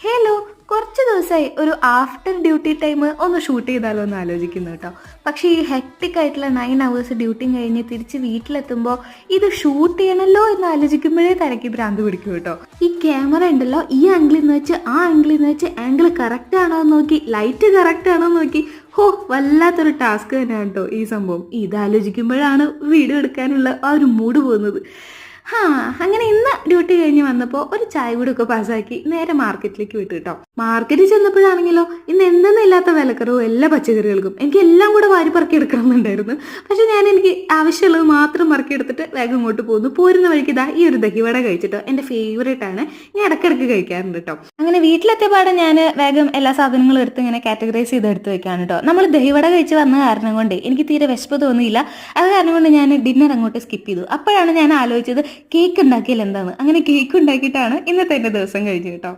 Hello, കുറച്ച് ദിവസമായി ഒരു ആഫ്റ്റർ ഡ്യൂട്ടി ടൈം ഒന്ന് ഷൂട്ട് ചെയ്താലോ എന്ന് ആലോചിക്കുന്നു കേട്ടോ. പക്ഷേ ഈ ഹെക്ടിക് ആയിട്ടുള്ള 9 hours ഡ്യൂട്ടിയും കഴിഞ്ഞ് തിരിച്ച് വീട്ടിലെത്തുമ്പോൾ ഇത് ഷൂട്ട് ചെയ്യണമല്ലോ എന്ന് ആലോചിക്കുമ്പോഴേ തലയ്ക്ക് ഭ്രാന്ത് പിടിക്കും കേട്ടോ. ഈ ക്യാമറ ഉണ്ടല്ലോ, ഈ ആംഗിളിൽ നിന്ന് വെച്ച് ആ ആംഗിളിൽ നിന്ന് വെച്ച് ആംഗിൾ കറക്റ്റ് ആണോ എന്ന് നോക്കി, ലൈറ്റ് കറക്റ്റ് ആണോ എന്ന് നോക്കി, ഹോ വല്ലാത്തൊരു ടാസ്ക് തന്നെയാണ് കേട്ടോ ഈ സംഭവം. ഇതാലോചിക്കുമ്പോഴാണ് വീഡിയോ എടുക്കാനുള്ള ആ ഒരു മൂഡ് പോകുന്നത്. അങ്ങനെ ഇന്ന് ഡ്യൂട്ടി കഴിഞ്ഞ് വന്നപ്പോൾ ഒരു ചായ കൂടെ ഒക്കെ പാസ്സാക്കി നേരെ മാർക്കറ്റിലേക്ക് വിട്ടു കേട്ടോ. മാർക്കറ്റിൽ ചെന്നപ്പോഴാണെങ്കിലോ ഇന്ന് എന്തെന്നില്ലാത്ത വിലക്കറവും എല്ലാ പച്ചക്കറികൾക്കും. എനിക്ക് എല്ലാം കൂടെ വാരി പറക്കി എടുക്കണമെന്നുണ്ടായിരുന്നു. പക്ഷെ എനിക്ക് ആവശ്യമുള്ളത് മാത്രം പറക്കി എടുത്തിട്ട് വേഗം ഇങ്ങോട്ട് പോകുന്നു. പോരുന്ന വഴിക്ക് ഇതാ ഈ ഒരു ദഹിവട കഴിച്ചിട്ടോ, എൻ്റെ ഫേവറേറ്റ് ആണ്. ഞാൻ ഇടയ്ക്കിടയ്ക്ക് കഴിക്കാറുണ്ട് കേട്ടോ. അങ്ങനെ വീട്ടിലെത്തിയ പാടെ ഞാൻ വേഗം എല്ലാ സാധനങ്ങളും എടുത്ത് ഇങ്ങനെ കാറ്റഗറൈസ് ചെയ്ത് എടുത്ത് വെക്കാണ് കേട്ടോ. നമ്മൾ ദഹിവട കഴിച്ച് വന്ന കാരണം കൊണ്ട് എനിക്ക് തീരെ വിശപ്പ് തോന്നിയില്ല. അത് കാരണം കൊണ്ട് ഞാൻ ഡിന്നർ അങ്ങോട്ട് സ്കിപ്പ് ചെയ്തു. അപ്പോഴാണ് ഞാൻ ആലോചിച്ചത് കേക്ക് ഉണ്ടാക്കിയാൽ എന്താണ്. അങ്ങനെ കേക്ക് ഉണ്ടാക്കിയിട്ടാണ് ഇന്നത്തെ എൻ്റെ ദിവസം കഴിഞ്ഞു കേട്ടോ.